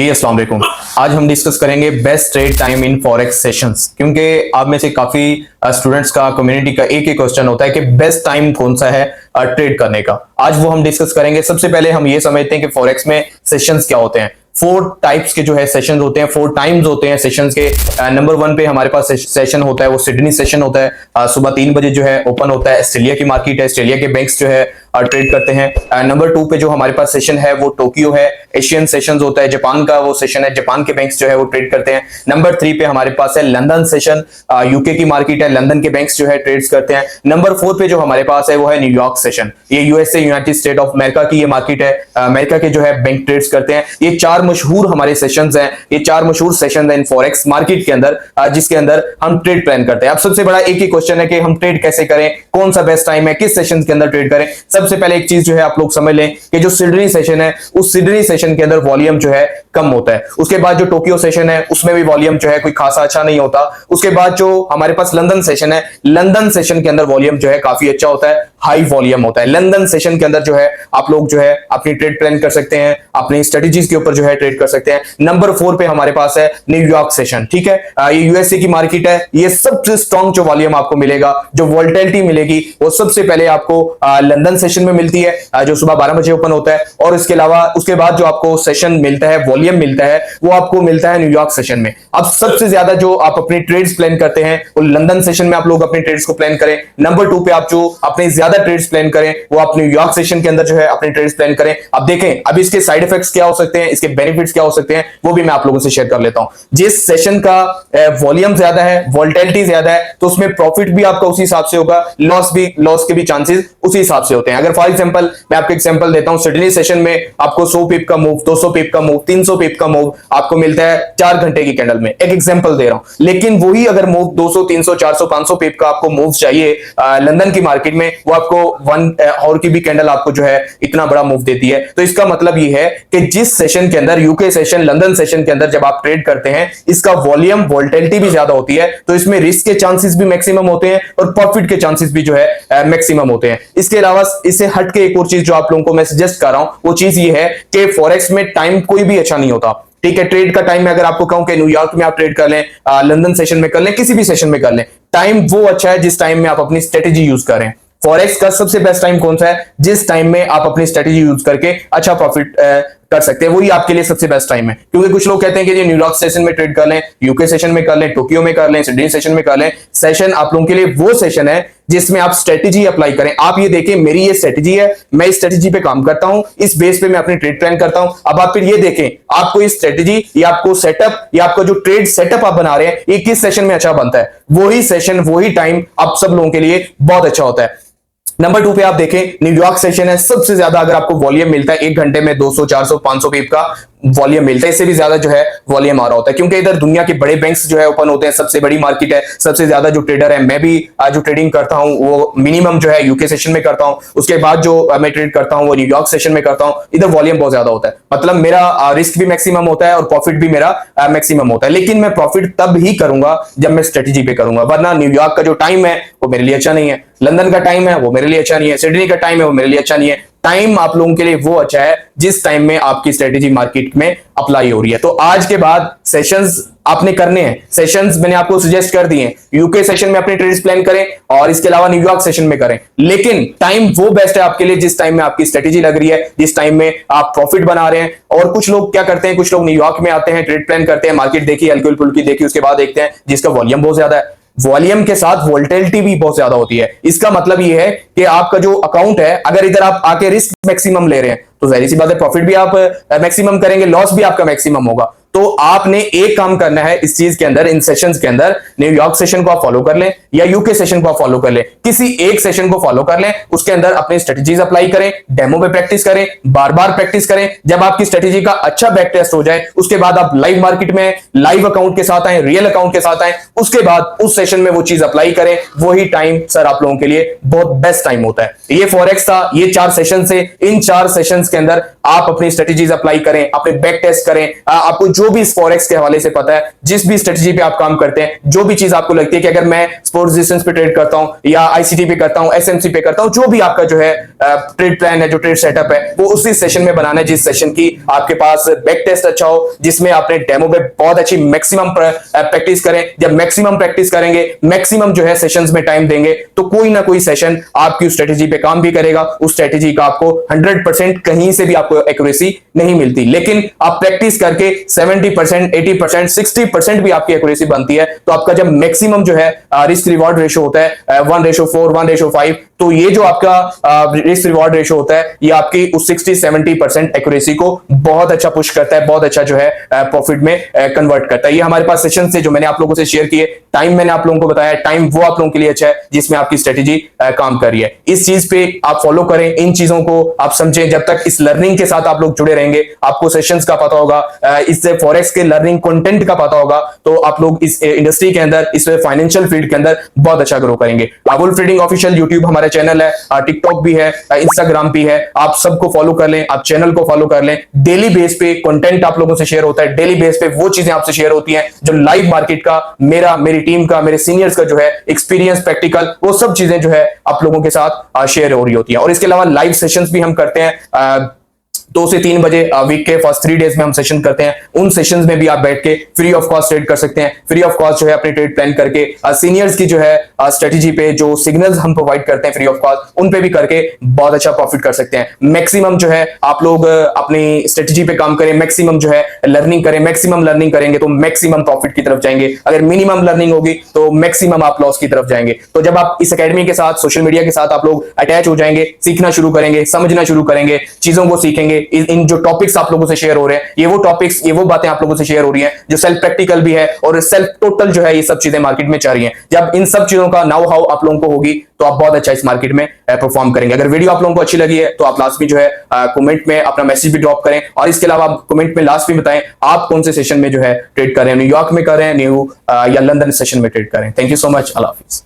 जी अस्सलाम वालेकुम। आज हम डिस्कस करेंगे best trade time in forex sessions, क्योंकि आप में से काफी स्टूडेंट्स का, कम्युनिटी का एक ही क्वेश्चन होता है कि बेस्ट टाइम कौन सा है ट्रेड करने का। आज वो हम डिस्कस करेंगे। सबसे पहले हम ये समझते हैं कि फॉरेक्स में सेशंस क्या होते हैं। 4 टाइप्स के जो है सेशन होते हैं, 4 टाइम्स होते हैं सेशंस के। नंबर 1 पे हमारे पास सेशन होता है, वो सिडनी सेशन होता है। सुबह 3 बजे जो है ओपन होता है। ऑस्ट्रेलिया की मार्केट है, ऑस्ट्रेलिया के बैंक्स जो है ट्रेड करते हैं। नंबर 2 पे जो हमारे पास सेशन है वो टोक्यो है, एशियन सेशन होता है, जापान का वो सेशन है, जापान के बैंक्स जो है वो ट्रेड करते हैं। नंबर 3 पे हमारे पास है लंदन सेशन, यूके की मार्केट है, लंदन के बैंक्स जो है ट्रेड्स करते हैं। नंबर 4 पे जो हमारे पास है वो है न्यूयॉर्क सेशन, ये USA, United state of America की ये मार्केट है, अमेरिका के जो है बैंक ट्रेड्स करते हैं। ये 4 मशहूर हमारे सेशंस हैं, ये 4 मशहूर सेशंस हैं इन फॉरेक्स मार्केट के अंदर, जिसके अंदर हम ट्रेड प्लान करते हैं। अब सबसे बड़ा एक ही क्वेश्चन है कि हम ट्रेड कैसे करें, कौन सा बेस्ट टाइम है, किस सेशन के अंदर ट्रेड करें। सबसे पहले एक चीज जो है आप लोग समझ लें कि जो सिडनी सेशन है, उस सिडनी सेशन के अंदर वॉल्यूम जो है कम होता है। उसके बाद जो टोक्यो सेशन है उसमें भी वॉल्यूम जो है कोई खासा अच्छा नहीं होता। उसके बाद जो हमारे पास लंदन सेशन है, लंदन सेशन के अंदर वॉल्यूम जो है काफी अच्छा होता है, हाई वॉल्यूम होता है। लंदन सेशन के अंदर जो है आप लोग जो है अपनी ट्रेड प्लान कर सकते हैं, अपनी स्ट्रेटजीज के ऊपर जो है ट्रेड कर सकते हैं। नंबर 4 पे हमारे पास है न्यूयॉर्क सेशन, ठीक है। ये यूएसए की मार्केट है, ये सबसे स्ट्रॉन्ग जो वॉल्यूम आपको मिलेगा, जो वोलेटिलिटी मिलेगी, वो सबसे पहले आपको लंदन सेशन में मिलती है, जो सुबह 12 बजे ओपन होता है। और इसके अलावा उसके बाद जो आपको सेशन मिलता है, वॉल्यूम मिलता है, वो आपको मिलता है न्यूयॉर्क सेशन में। अब सबसे ज्यादा जो आप अपनी ट्रेड्स प्लान करते हैं वो लंदन सेशन में आप लोग अपनी ट्रेड्स को प्लान करें। नंबर 2 पे आप जो अपने ज्यादा ट्रेड्स प्लान करें वो आप न्यूयॉर्क सेशन के अंदर जो है अपने ट्रेड्स प्लान करें। अब देखें अब इसके साइड इफेक्ट्स क्या हो सकते हैं, इसके बेनिफिट्स क्या हो सकते हैं, वो भी मैं आप लोगों से शेयर कर लेता हूं। जिस सेशन का वॉल्यूम ज्यादा है, वोलेटिलिटी ज्यादा है, तो उसमें प्रॉफिट भी आपका उसी हिसाब से होगा, लॉस के भी चांसेस उसी हिसाब से होते हैं। अगर फॉर एग्जांपल मैं आपको एग्जांपल देता हूं, सिडनी सेशन में आपको 100 पिप का मूव, 200 पिप का मूव, 300 पिप का मूव आपको मिलता है 4 घंटे की कैंडल में। एक एग्जांपल दे रहा हूं। लेकिन वही अगर मूव 200, 300, 400, 500 पिप का आपको मूव चाहिए लंदन की मार्केट में, वो आपको 1 आवर की भी कैंडल आपको जो है इतना बड़ा मूव देती है। तो इसका मतलब ये है कि जिस सेशन के अंदर, यूके सेशन, लंदन सेशन के अंदर जब आप ट्रेड करते हैं, इसका वॉल्यूम, वोलेटिलिटी भी ज्यादा होती है, तो इसमें रिस्क के चांसेस भी मैक्सिमम होते हैं और प्रॉफिट के चांसेस भी जो है मैक्सिमम होते हैं। इसके अलावा इससे हट के एक और चीज जो आप लोगों को मैं सजेस्ट कर रहा हूं, वो चीज ये है कि फॉरेक्स में टाइम कोई भी अच्छा नहीं होता, ठीक है। ट्रेड का टाइम में अगर आपको कहूं कि न्यूयॉर्क में आप ट्रेड कर लें, लंदन सेशन में कर लें, किसी भी सेशन में कर लें, टाइम वो अच्छा है जिस टाइम में आप अपनी स्ट्रेटेजी यूज करें। फॉरेक्स का सबसे बेस्ट टाइम कौन सा है? जिस टाइम में आप अपनी स्ट्रेटेजी यूज करके अच्छा प्रॉफिट कर सकते हैं, वही आपके लिए सबसे बेस्ट टाइम है। क्योंकि कुछ लोग कहते हैं कि ये न्यूयॉर्क सेशन में ट्रेड कर लें, यूके सेशन में कर लें, टोक्यो में कर लें, सिडनी सेशन में कर लें। सेशन आप लोगों के लिए वो सेशन है जिसमें आप स्ट्रेटेजी अप्लाई करें। आप ये देखें मेरी ये स्ट्रेटेजी है, मैं इस स्ट्रेटेजी पे काम करता हूं, इस बेस पे मैं अपनी ट्रेड प्लान करता हूं। अब आप फिर ये देखें आपको इस स्ट्रेटेजी या आपको सेटअप या आपका जो ट्रेड सेटअप आप बना रहे हैं, ये किस सेशन में अच्छा बनता है। वही सेशन, वही टाइम आप सब लोगों के लिए बहुत अच्छा होता है। नंबर 2 पे आप देखें न्यूयॉर्क सेशन है, सबसे ज्यादा अगर आपको वॉल्यूम मिलता है 1 घंटे में 200, 400, 500 पीप का वॉल्यूम मिलता है, इससे भी ज्यादा जो है वॉल्यूम आ रहा होता है, क्योंकि इधर दुनिया के बड़े बैंक्स जो है ओपन होते हैं, सबसे बड़ी मार्केट है, सबसे ज्यादा जो ट्रेडर है। मैं भी जो ट्रेडिंग करता हूं वो मिनिमम जो है यूके सेशन में करता हूं, उसके बाद जो मैं ट्रेड करता हूं वो न्यूयॉर्क सेशन में करता हूं। इधर वॉल्यूम बहुत ज्यादा होता है, मतलब मेरा रिस्क भी मैक्सिमम होता है और प्रॉफिट भी मेरा मैक्सिमम होता है। लेकिन मैं प्रॉफिट तब ही करूंगा जब मैं स्ट्रेटेजी पे करूंगा, वरना न्यूयॉर्क का जो टाइम है वो मेरे लिए अच्छा नहीं है, लंदन का टाइम है वो मेरे लिए अच्छा नहीं है, सिडनी का टाइम है वो मेरे लिए अच्छा नहीं है। टाइम आप लोगों के लिए वो अच्छा है जिस टाइम में आपकी स्ट्रेटेजी मार्केट में अप्लाई हो रही है। तो आज के बाद सेशंस आपने करने हैं, सेशंस मैंने आपको सजेस्ट कर दिए हैं। यूके सेशन में अपने ट्रेड्स प्लान करें और इसके अलावा न्यूयॉर्क सेशन में करें, लेकिन टाइम वो बेस्ट है आपके लिए जिस टाइम में आपकी स्ट्रेटेजी लग रही है, जिस टाइम में आप प्रॉफिट बना रहे हैं। और कुछ लोग क्या करते हैं, कुछ लोग न्यूयॉर्क में आते हैं, ट्रेड प्लान करते हैं, मार्केट देखी, हल्की फुल्की देखी, उसके बाद देखते हैं जिसका वॉल्यूम बहुत ज्यादा है, वॉल्यूम के साथ वोलेटिलिटी भी बहुत ज्यादा होती है। इसका मतलब यह है कि आपका जो अकाउंट है, अगर इधर आप आके रिस्क मैक्सिमम ले रहे हैं तो जाहिर सी बात है प्रॉफिट भी आप मैक्सिमम करेंगे, लॉस भी आपका मैक्सिमम होगा। तो आपने एक काम करना है इस चीज के अंदर, इन सेशंस के अंदर, न्यूयॉर्क सेशन को आप फॉलो कर लें या यूके सेशन को आप फॉलो कर लें, किसी एक सेशन को फॉलो कर लें, उसके अंदर अपनी स्ट्रेटेजीज अप्लाई करें, डेमो पे प्रैक्टिस करें, बार बार प्रैक्टिस करें। जब आपकी स्ट्रेटेजी का अच्छा बैक टेस्ट हो जाए, उसके बाद आप लाइव मार्केट में लाइव अकाउंट के साथ आए, रियल अकाउंट के साथ आए, उसके बाद उस सेशन में वो चीज अप्लाई करें। वही टाइम सर आप लोगों के लिए बहुत बेस्ट टाइम होता है। ये फॉरेक्स था, ये 4 सेशन से, इन 4 सेशंस के अंदर आप अपनी स्ट्रेटेजीज अप्लाई करें, अपने बैक टेस्ट करें, आपको जो भी इस फॉरेक्स के हवाले से पता है, जिस भी स्ट्रेटजी पे आप काम करते हैं, जो भी चीज आपको लगती है कि अगर मैं स्पोर्ट्स रेजिस्टेंस पे ट्रेड करता हूं या आईसीटी पे करता हूं, एसएमसी पे करता हूं, जो भी आपका जो है ट्रेड प्लान है, जो ट्रेड सेटअप है, वो उसी सेशन में बनाना है जिस सेशन की आपके पास बैक टेस्ट अच्छा हो, जिसमें आपने डेमो पे बहुत अच्छी मैक्सिमम प्रैक्टिस करें। जब मैक्सिमम प्रैक्टिस करेंगे, मैक्सिमम जो है सेशंस में टाइम देंगे, तो कोई ना कोई सेशन आपकी स्ट्रेटजी पे काम भी करेगा। उस स्ट्रेटजी का आपको 100% कहीं से भी आपको एक्यूरेसी नहीं मिलती, लेकिन आप प्रैक्टिस करके 70%, 80%, 60% भी आपकी एक्यूरेसी बनती है। तो आपका जब मैक्सिमम जो है रिस्क रिवॉर्ड रेशो होता है 1:4, 1:5, तो ये जो आपका रिस्क रिवॉर्ड रेशो होता है, ये आपकी उस 60-70% एक्यूरेसी को बहुत अच्छा पुश करता है, बहुत अच्छा जो है प्रॉफिट में कन्वर्ट करता है। ये हमारे पास सेशन से जो मैंने आप लोगों से शेयर किए, टाइम मैंने आप लोगों को बताया, टाइम वो आप लोगों के लिए अच्छा है जिसमें आपकी स्ट्रेटजी काम कर रही है। इस चीज पे आप फॉलो करें, इन चीजों को आप समझें। जब तक इस लर्निंग के साथ आप लोग जुड़े रहेंगे, आपको सेशंस का पता होगा, इससे फॉरेक्स के लर्निंग कंटेंट का पता होगा, तो आप लोग इस इंडस्ट्री के अंदर, इस फाइनेंशियल फील्ड के अंदर बहुत अच्छा ग्रो करेंगे। वुल्फ ट्रेडिंग ऑफिशियल यूट्यूब हमारा चैनल है, टिकटॉक भी है, इंस्टाग्राम भी है, आप सबको फॉलो कर लें, आप चैनल को फॉलो कर लें। डेली बेस पे कंटेंट आप लोगों से शेयर होता है, डेली बेस पे वो चीजें आपसे शेयर होती हैं जो लाइव मार्केट का, मेरी टीम का, मेरे सीनियर्स का जो है एक्सपीरियंस, प्रैक्टिकल, वो सब चीजें जो है आप लोगों के साथ शेयर हो रही होती हैं। और इसके अलावा लाइव सेशंस भी हम करते हैं 2 से 3 बजे वीक के फर्स्ट 3 डेज में हम सेशन करते हैं। उन सेशंस में भी आप बैठ के फ्री ऑफ कॉस्ट ट्रेड कर सकते हैं, फ्री ऑफ कॉस्ट जो है अपने ट्रेड प्लान करके सीनियर्स की जो है स्ट्रेटजी पे जो सिग्नल्स हम प्रोवाइड करते हैं फ्री ऑफ कॉस्ट, उन पे भी करके बहुत अच्छा प्रॉफिट कर सकते हैं। मैक्सिमम जो है आप लोग अपनी स्ट्रेटजी पे काम करें, मैक्सिमम जो है लर्निंग करें, मैक्सिमम लर्निंग करेंगे तो मैक्सिमम प्रॉफिट की तरफ जाएंगे। अगर मिनिमम लर्निंग होगी तो मैक्सिमम आप लॉस की तरफ जाएंगे। तो जब आप इस एकेडमी के साथ, सोशल मीडिया के साथ आप लोग अटैच हो जाएंगे, सीखना शुरू करेंगे, समझना शुरू करेंगे, चीजों को सीखेंगे, इन जो टॉपिक्स आप लोगों से शेयर हो रहे हैं, ये वो टॉपिक्स, ये वो बातें आप लोगों से शेयर हो रही हैं जो सेल्फ प्रैक्टिकल भी है और सेल्फ टोटल जो है, ये सब चीजें मार्केट में चल रही हैं। जब इन सब चीजों का नाउ हाउ आप लोगों को होगी तो आप बहुत अच्छा इस मार्केट में परफॉर्म करेंगे। अगर वीडियो आप लोगों को अच्छी लगी है तो आप लास्ट में जो है कमेंट में अपना मैसेज भी ड्रॉप करें, और इसके अलावा आप कमेंट में लास्ट में बताएं आप कौन से सेशन में जो है ट्रेड कर रहे हैं, न्यूयॉर्क में कर रहे हैं, या लंदन सेशन में ट्रेड कर रहे हैं। Thank you so much, Allah Hafiz.